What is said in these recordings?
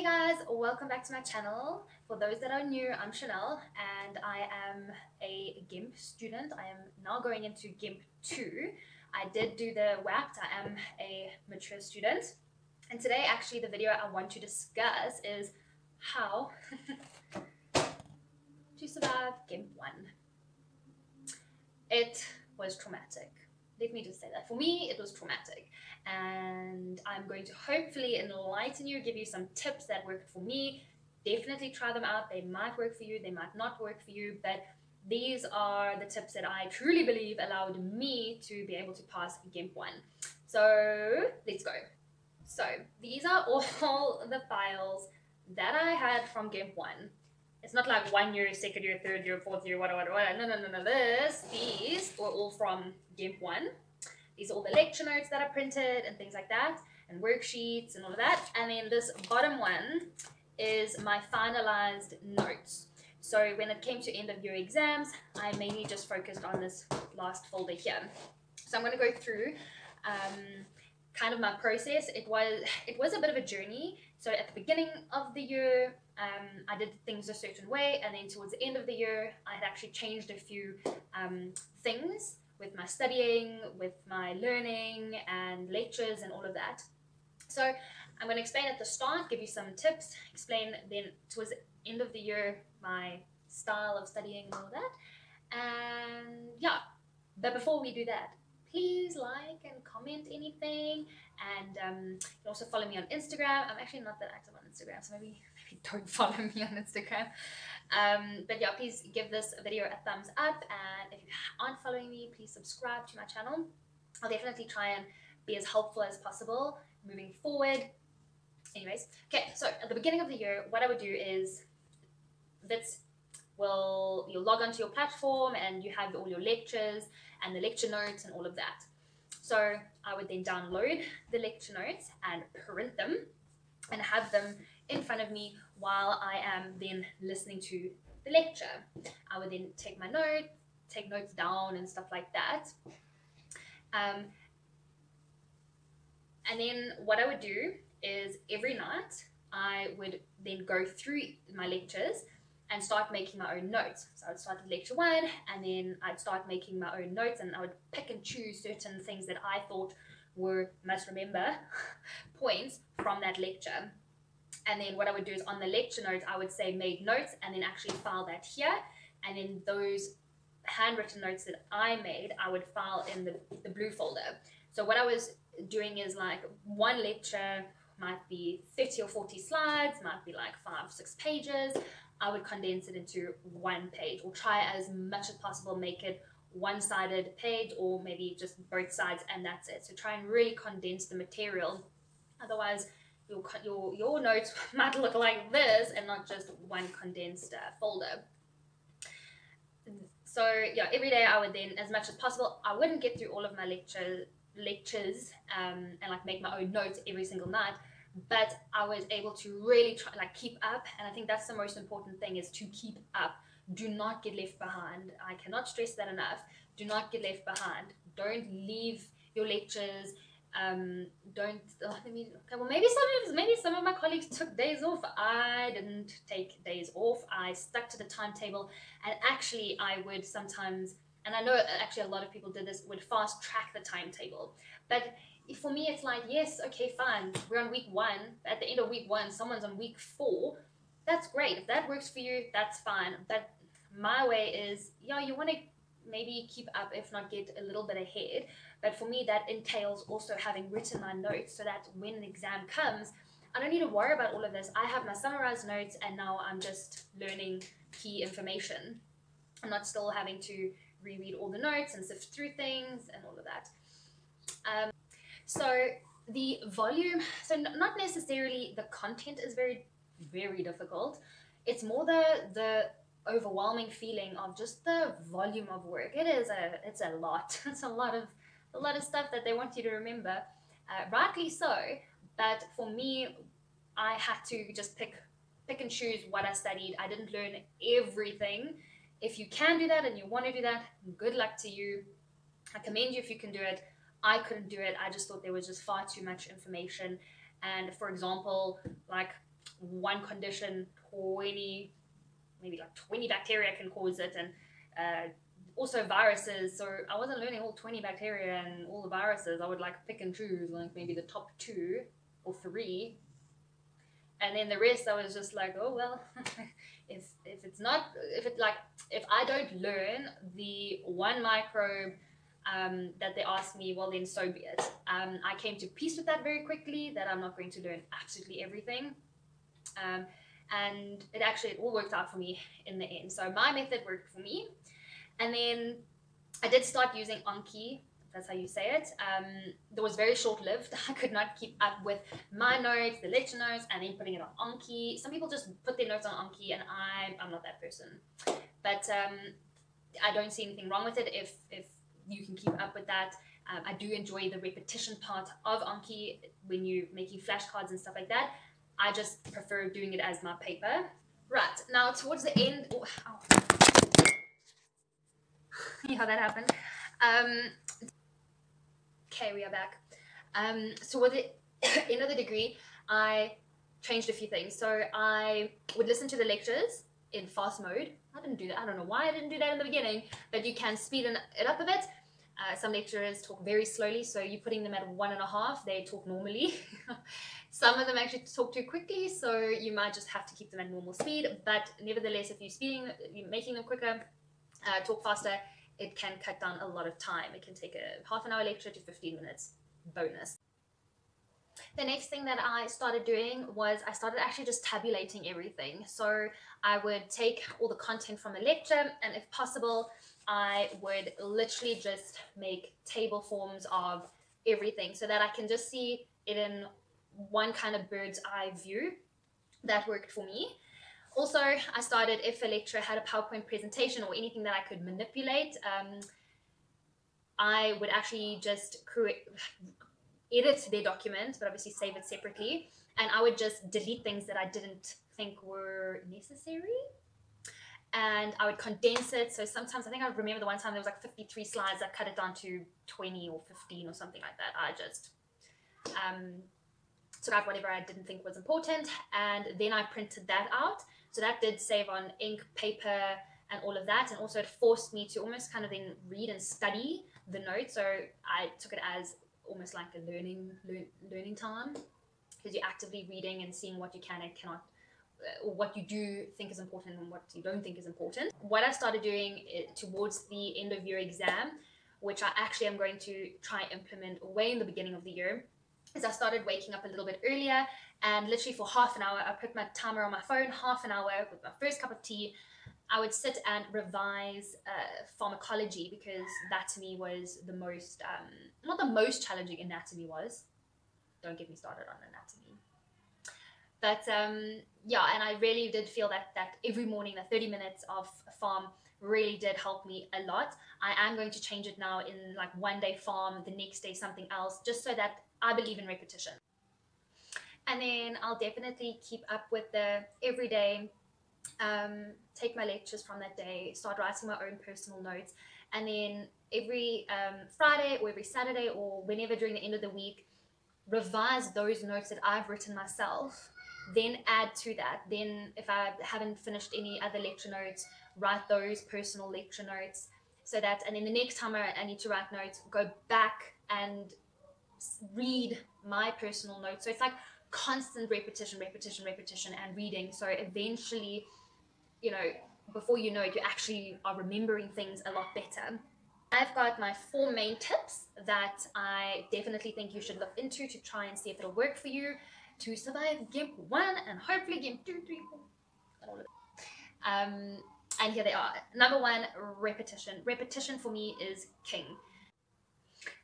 Guys, welcome back to my channel. For those that are new, I'm Chanel and I am a GEMP student. I am now going into GEMP 2. I did do the WAPT. I am a mature student. And today actually the video I want to discuss is how to survive GEMP 1. It was traumatic. Let me just say that. For me, it was traumatic. And I'm going to hopefully enlighten you, give you some tips that worked for me. Definitely try them out. They might work for you, they might not work for you, but these are the tips that I truly believe allowed me to be able to pass GEMP 1. So let's go. So these are all the files that I had from GEMP 1. It's not like 1 year, 2nd year, 3rd year, 4th year, whatever. No. These were all from GEMP 1. These are all the lecture notes that are printed and things like that, and worksheets and all of that. And then this bottom one is my finalized notes. So when it came to end of year exams, I mainly just focused on this last folder here. So I'm going to go through kind of my process. It was a bit of a journey. So at the beginning of the year, I did things a certain way, and then towards the end of the year, I had actually changed a few things with my studying, with my learning and lectures and all of that. So I'm going to explain at the start, give you some tips, explain then towards the end of the year my style of studying and all that. And yeah, but before we do that, please like and comment anything, and you can also follow me on Instagram. I'm actually not that active on Instagram, so maybe don't follow me on Instagram. But yeah, please give this video a thumbs up, and if you aren't following me, please subscribe to my channel. I'll definitely try and be as helpful as possible moving forward. Anyways, okay, so at the beginning of the year, what I would do is you'll log onto your platform and you have all your lectures and the lecture notes and all of that. So I would then download the lecture notes and print them and have them in front of me while I am then listening to the lecture. I would then take notes down and stuff like that. And then what I would do is every night I would then go through my lectures and start making my own notes. So I would start with lecture 1, and then I'd start making my own notes, and I would pick and choose certain things that I thought were must remember points from that lecture. And then what I would do is on the lecture notes, I would say made notes, and then actually file that here. And then those handwritten notes that I made, I would file in the blue folder. So what I was doing is like one lecture might be 30 or 40 slides, might be like 5-6 pages. I would condense it into one page, or try as much as possible, make it one-sided page, or maybe just both sides, and that's it. So try and really condense the material. Otherwise, your notes might look like this and not just one condensed folder. So yeah, every day I would then, as much as possible, I wouldn't get through all of my lectures and like make my own notes every single night, but I was able to really try, like, keep up. And I think that's the most important thing, is to keep up. Do not get left behind. I cannot stress that enough. Do not get left behind. Don't leave your lectures. Maybe some of my colleagues took days off. I didn't take days off. I stuck to the timetable, and actually I would sometimes, and I know actually a lot of people did this, would fast track the timetable. But for me, it's like, yes, okay, fine, we're on week 1. At the end of week 1, someone's on week 4. That's great. If that works for you, that's fine. But my way is, yeah, you want to maybe keep up, if not get a little bit ahead. But for me, that entails also having written my notes, so that when an exam comes, I don't need to worry about all of this. I have my summarized notes, and now I'm just learning key information. I'm not still having to reread all the notes and sift through things and all of that. So the volume, so not necessarily the content is very, very difficult. It's more the overwhelming feeling of just the volume of work. It's a lot. It's a lot of stuff that they want you to remember, rightly so. But for me, I had to just pick and choose what I studied. I didn't learn everything. If you can do that and you want to do that, good luck to you. I commend you if you can do it. I couldn't do it. I just thought there was just far too much information. And for example, like one condition, 20, maybe like 20 bacteria can cause it, and also viruses. So I wasn't learning all 20 bacteria and all the viruses. I would like pick and choose like maybe the top 2 or 3, and then the rest I was just like, oh well, if I don't learn the one microbe that they asked me, well then so be it. I came to peace with that very quickly, that I'm not going to learn absolutely everything. And it all worked out for me in the end. So my method worked for me. And then I did start using Anki, if that's how you say it. That was very short-lived. I could not keep up with my notes, the lecture notes, and then putting it on Anki. Some people just put their notes on Anki, and I'm not that person. But I don't see anything wrong with it if you can keep up with that. I do enjoy the repetition part of Anki when you're making flashcards and stuff like that. I just prefer doing it as my paper. Right, now towards the end, yeah, that happened. Okay, we are back. So with the end of the degree, I changed a few things. So I would listen to the lectures in fast mode. I didn't do that. I don't know why I didn't do that in the beginning, but you can speed it up a bit. Some lecturers talk very slowly, so you're putting them at 1.5, they talk normally. Some of them actually talk too quickly, so you might just have to keep them at normal speed. But nevertheless, if you're making them quicker, talk faster, it can cut down a lot of time. It can take a half an hour lecture to 15 minutes bonus. The next thing that I started doing was I started actually just tabulating everything. So I would take all the content from a lecture, and if possible, I would literally just make table forms of everything so that I can just see it in one kind of bird's eye view. That worked for me. Also, I started, if a lecturer had a PowerPoint presentation or anything that I could manipulate, I would actually just edit their document, but obviously save it separately, and I would just delete things that I didn't think were necessary, and I would condense it. So sometimes, I think I remember the one time there was like 53 slides, I cut it down to 20 or 15 or something like that. I just took out whatever I didn't think was important, and then I printed that out. So that did save on ink, paper, and all of that, and also it forced me to almost kind of then read and study the notes. So I took it as almost like a learning time, because you're actively reading and seeing what you can and cannot, or what you do think is important and what you don't think is important. What I started doing towards the end of year exam, which I actually am going to try and implement way in the beginning of the year, is I started waking up a little bit earlier, and literally for half an hour, I put my timer on my phone, half an hour with my first cup of tea, I would sit and revise pharmacology, because that to me was the most, not the most challenging, anatomy was. Don't get me started on anatomy. But yeah, and I really did feel that every morning, the 30 minutes of pharm really did help me a lot. I am going to change it now in like one day pharm, the next day something else, just so that I believe in repetition. And then I'll definitely keep up with the everyday, take my lectures from that day, start writing my own personal notes, and then every Friday or every Saturday or whenever during the end of the week, revise those notes that I've written myself, then add to that. Then if I haven't finished any other lecture notes, write those personal lecture notes, so that, and then the next time I need to write notes, go back and read my personal notes. So it's like constant repetition and reading. So eventually, you know, before you know it, you actually are remembering things a lot better. I've got my 4 main tips that I definitely think you should look into to try and see if it'll work for you to survive GEMP 1 and hopefully GEMP 2, 3, 4, and all of it. And here they are. Number 1, repetition. Repetition for me is king.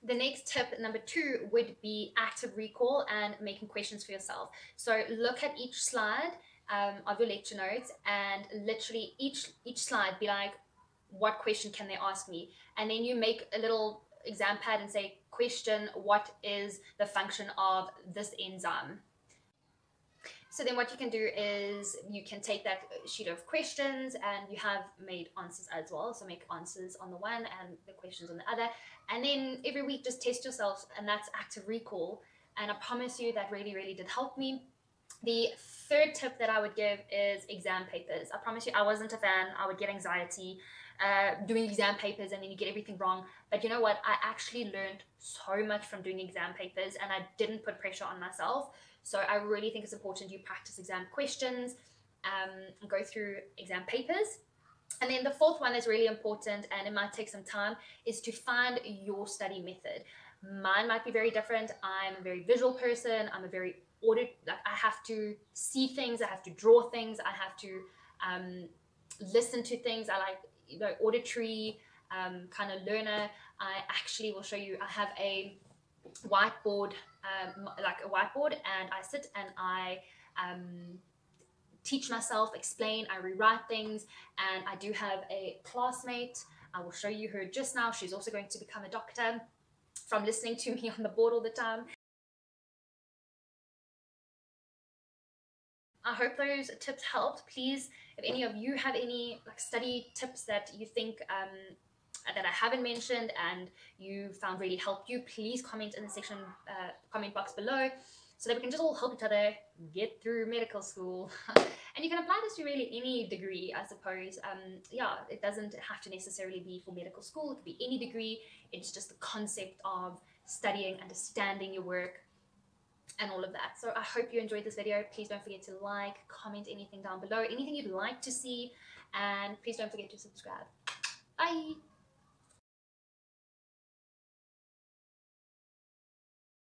The next tip, number 2, would be active recall and making questions for yourself. So look at each slide of your lecture notes, and literally each slide be like, what question can they ask me? And then you make a little exam pad and say, question, what is the function of this enzyme? So then what you can do is you can take that sheet of questions, and you have made answers as well. So make answers on the one and the questions on the other. And then every week just test yourself, and that's active recall. And I promise you that really, really did help me. The third tip that I would give is exam papers. I promise you, I wasn't a fan. I would get anxiety doing exam papers, and then you get everything wrong. But you know what? I actually learned so much from doing exam papers, and I didn't put pressure on myself. So I really think it's important you practice exam questions, and go through exam papers. And then the fourth one is really important, and it might take some time, is to find your study method. Mine might be very different. I'm a very visual person. I'm a very I have to see things, I have to draw things, I have to listen to things. I like, auditory kind of learner. I actually will show you, I have a whiteboard, and I sit and I teach myself, explain, I rewrite things. And I do have a classmate, I will show you her just now. She's also going to become a doctor from listening to me on the board all the time. I hope those tips helped. Please, if any of you have any study tips that you think that I haven't mentioned and you found really helped you, please comment in the section comment box below, so that we can just all help each other get through medical school. And you can apply this to really any degree, I suppose. Yeah, it doesn't have to necessarily be for medical school. It could be any degree. It's just the concept of studying, understanding your work, and all of that. So I hope you enjoyed this video. Please don't forget to like, comment anything down below, anything you'd like to see, and please don't forget to subscribe. Bye!